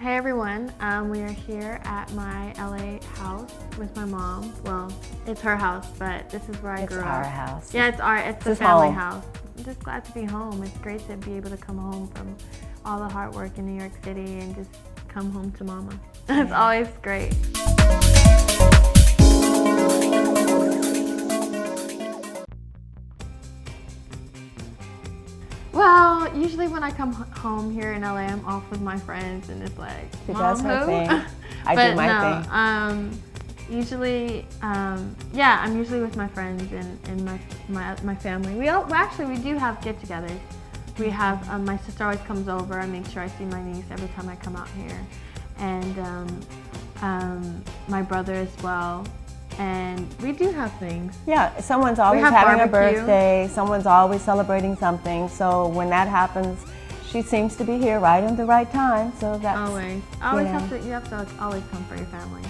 Hey everyone, we are here at my LA house with my mom. Well, it's her house, but this is where I grew up. It's our house. Yeah, it's the family house. I'm just glad to be home. It's great to be able to come home from all the hard work in New York City and just come home to mama. It's always great. Well, usually when I come home here in LA, I'm off with my friends, and it's like, She Mom, does her who? thing. I do my thing. Usually, yeah, I'm usually with my friends and my family. We do have get-togethers. We have my sister always comes over. I make sure I see my niece every time I come out here, and my brother as well. And we do have things. Yeah, someone's always having a birthday, someone's always celebrating something. So when that happens, she seems to be here right at the right time. So that's always you have to always come for your family.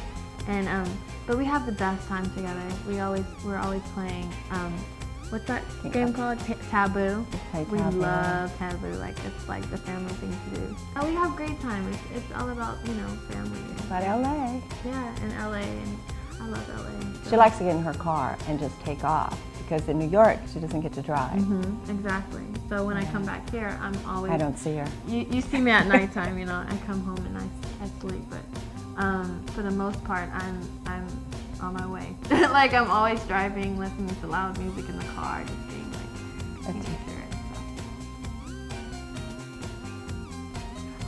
And but we have the best time together. We're always playing what's that game called? Taboo. We love Taboo. Like it's like the family thing to do. And we have great time. It's all about family. About LA. Yeah, in LA. And I love LA. So. She likes to get in her car and just take off because in New York she doesn't get to drive. Exactly. So when I come back here, I'm always. I don't see her. You see me at nighttime. I come home and I sleep, but for the most part, I'm on my way. Like I'm always driving, listening to loud music in the car, just being like.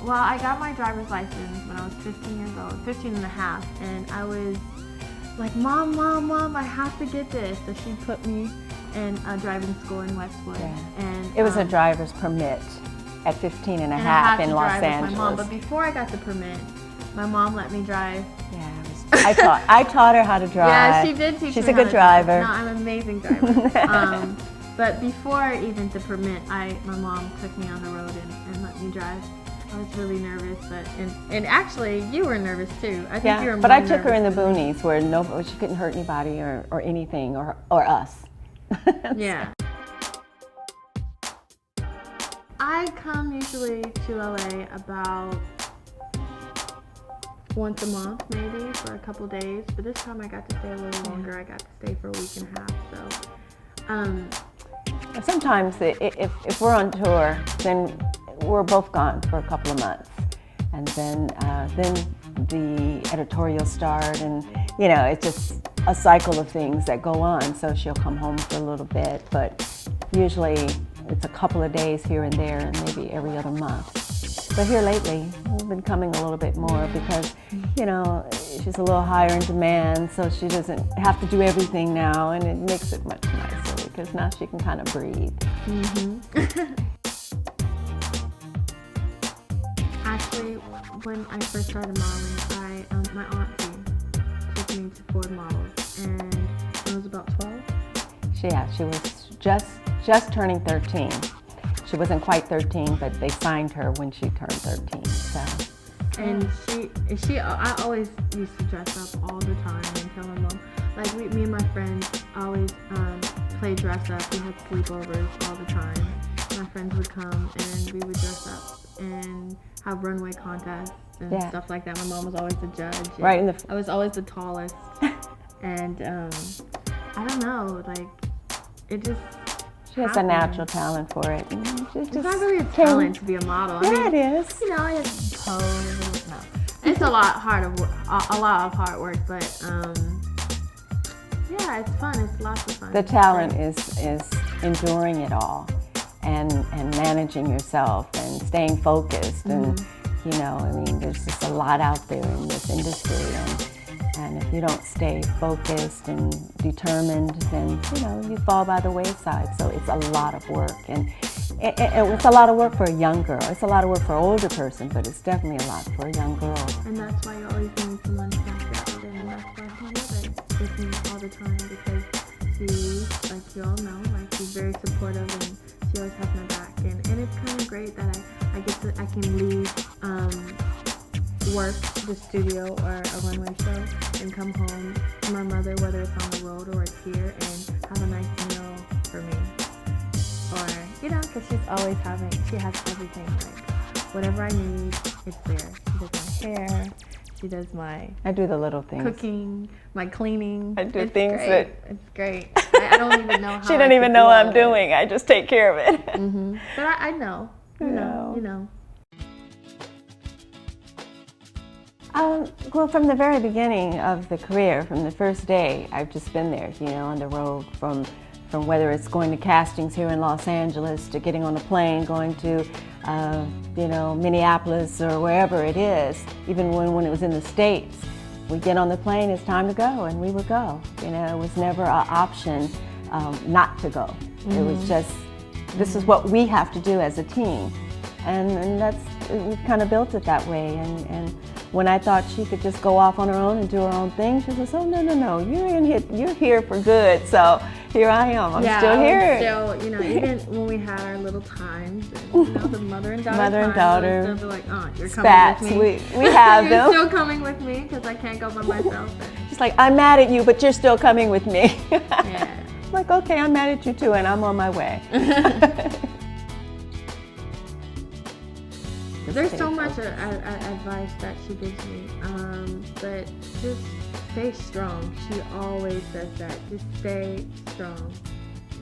Well, I got my driver's license when I was 15 years old, 15 and a half, and I was like, Mom, I have to get this. So she put me in a driving school in Westwood. Yeah. And it was a driver's permit at 15 and a half in Los Angeles. With my mom. But before I got the permit, my mom let me drive. Yeah, I taught her how to drive. Yeah, she did teach me. She's a good driver. No, I'm an amazing driver. But before even the permit, my mom took me on the road and let me drive. I was really nervous, and actually you were nervous too. I think you were more but I took her in the than me. boonies where she couldn't hurt anybody or anything or us. Yeah. I come usually to LA about once a month, maybe for a couple days. But this time I got to stay a little longer. I got to stay for a week and a half. So. Sometimes if we're on tour, then we're both gone for a couple of months, and then the editorial start, and it's just a cycle of things that go on. So she'll come home for a little bit, but usually it's a couple of days here and there, and maybe every other month. But here lately, we've been coming a little bit more because she's a little higher in demand, so she doesn't have to do everything now, and it makes it much nicer because now she can kind of breathe. Actually, when I first started modeling, my auntie took me to Ford Models, and I was about 12. She was just turning 13. She wasn't quite 13, but they signed her when she turned 13. So. And I always used to dress up all the time and tell my mom, like me and my friends always play dress up. We had sleepovers all the time. My friends would come and we would dress up and have runway contests and stuff like that. My mom was always the judge. Right. I was always the tallest. And I don't know, like it just. She has a natural talent for it. It's not really a talent to be a model. I mean, it is. I just pose. No, it's a lot of hard work, but yeah, it's fun. It's lots of fun. The talent is enduring it all, and managing yourself and staying focused, and there's just a lot out there in this industry, and if you don't stay focused and determined, then you fall by the wayside. So it's a lot of work, and it's a lot of work for a young girl. It's a lot of work for an older person, but it's definitely a lot for a young girl. And that's why you always need someone to back you up, and that's why my mother with me all the time, because she, like you all know, like she's very supportive and she always has my back. And it's kind of great that I can leave work, the studio or a runway show, and come home to my mother, whether it's on the road or it's here, and have a nice meal for me. Or, because she has everything, like whatever I need, it's there. She does my hair. She does my I do the little things. cooking, my cleaning. I do it's things great. that it's great. I don't even know how. she doesn't even know I'm doing. I just take care of it. Mm-hmm. But I know. You know. Well, from the very beginning of the career, from the first day, I've just been there, on the road from whether it's going to castings here in Los Angeles to getting on a plane, going to, Minneapolis or wherever it is. Even when it was in the States, we get on the plane, it's time to go, and we would go. It was never an option not to go. Mm-hmm. It was just, this is what we have to do as a team. And we've kind of built it that way. And when I thought she could just go off on her own and do her own thing, she says, "Oh no, you're here for good." So here I am. I'm still here. Still, even when we had our little times, and, the mother and daughter, still be like, "Oh, you're spats. coming with me." We have you're them. Still coming with me because I can't go by myself. She's like, "I'm mad at you, but you're still coming with me." Yeah. I'm like, okay, I'm mad at you too, and I'm on my way. There's so much advice that she gives me, but just stay strong. She always says that. Just stay strong,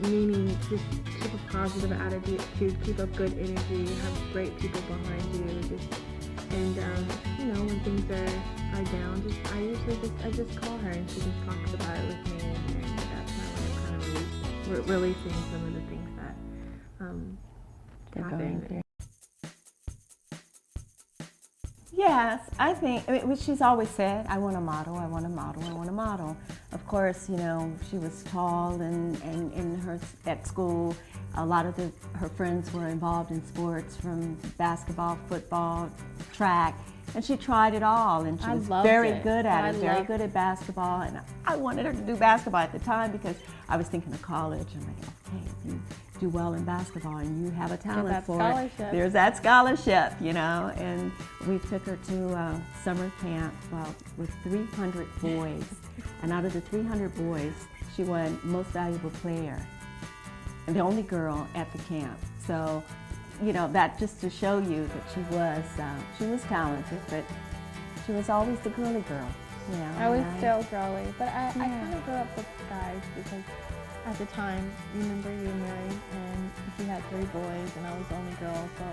meaning just keep a positive attitude, keep a good energy, have great people behind you. When things are down, I just call her and she just talks about it with me, and that's my way of kind of releasing some of the things that happen. Yes, I think, what she's always said, I want a model. Of course, she was tall and at school, a lot of her friends were involved in sports, from basketball, football, track, and she tried it all, and she was very good at it, very good at basketball, and I wanted her to do basketball at the time because I was thinking of college. I'm like, okay, if you do well in basketball and you have a talent for it, there's that scholarship, and we took her to summer camp with 300 boys, and out of the 300 boys, she won most valuable player, and the only girl at the camp. So, that just to show you that she was talented, but she was always the girly girl. I was still girly, but I kind of grew up with guys because at the time, remember, you were married and he had 3 boys and I was the only girl, so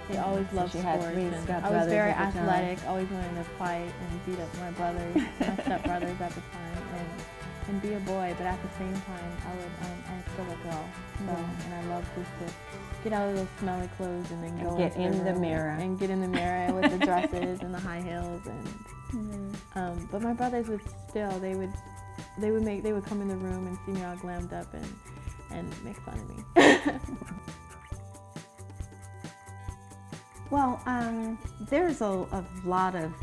they always loved sports. And I was very athletic, always wanted to fight and beat up my brothers, my stepbrothers at the time, and be a boy. But at the same time, I was still a girl. So, and I loved just to get out of those smelly clothes and then go get in the mirror with the dresses and the high heels but my brothers would still they would come in the room and see me all glammed up and make fun of me. Well, there's a lot of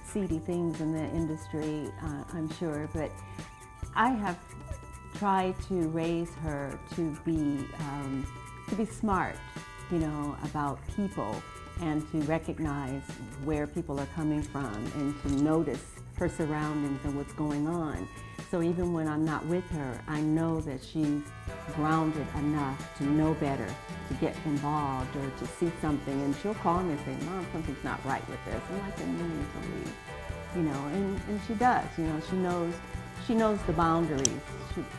seedy things in the industry, I'm sure, but I have tried to raise her to be smart, about people, and to recognize where people are coming from, and to notice her surroundings and what's going on. So even when I'm not with her, I know that she's grounded enough to know better, to get involved or to see something, and she'll call me and say, "Mom, something's not right with this." I'm like, "Then you need to leave," and she does. She knows the boundaries.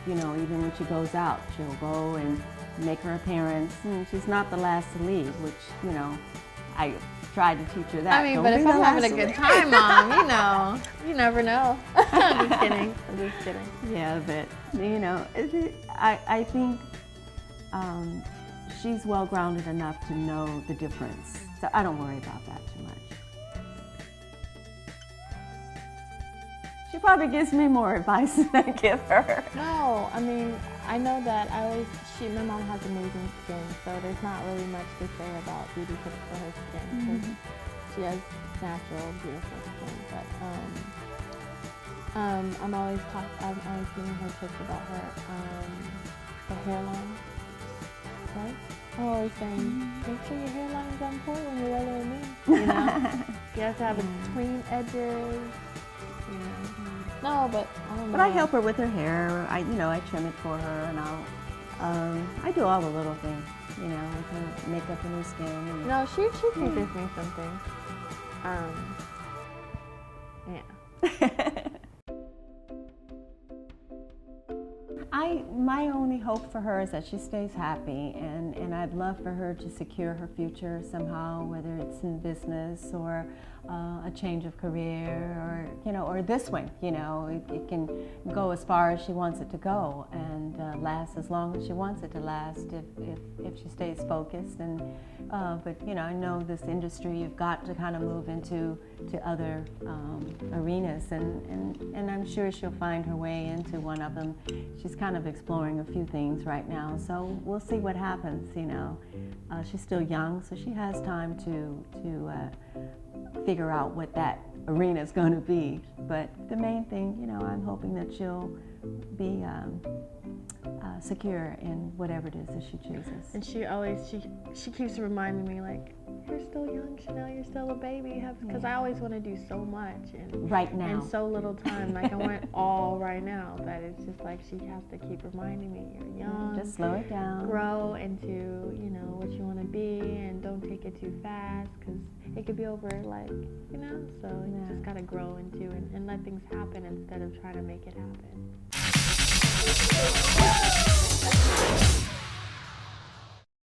Even when she goes out, she'll go and make her appearance, and she's not the last to leave, which, I tried to teach her that. I mean, but if I'm having a good time, Mom, you never know. I'm just kidding. Yeah, but, I think she's well-grounded enough to know the difference. So I don't worry about that too much. She probably gives me more advice than I give her. No, I mean, I know that my mom has amazing skin, so there's not really much to say about beauty tips for her skin, because she has natural, beautiful skin. But I'm always giving her tips about her hairline, right? I'm always saying, make sure your hairline is on point when you're older than me. You have to have it clean edges. No, but I don't know. But I help her with her hair. I trim it for her, and I do all the little things, with her makeup and her skin. And, No, she teaches me something. Yeah. My only hope for her is that she stays happy, and I'd love for her to secure her future somehow, whether it's in business or a change of career, or this one, it can go as far as she wants it to go and last as long as she wants it to last if she stays focused. And but I know this industry, you've got to kind of move into other arenas, and I'm sure she'll find her way into one of them. She's kind of exploring a few things right now, so we'll see what happens. She's still young, so she has time to figure out what that arena is going to be. But the main thing, I'm hoping that she'll be secure in whatever it is that she chooses. And she keeps reminding me, like, you're still young, Chanel, you're still a baby. Because I always want to do so much and right now, and so little time. Like, I want it all right now. That it's just like she has to keep reminding me, you're young. Just slow it down. Grow into what you want to be, and don't take it too fast, because it could be over, like, So you just gotta grow into and let things happen instead of trying to make it happen.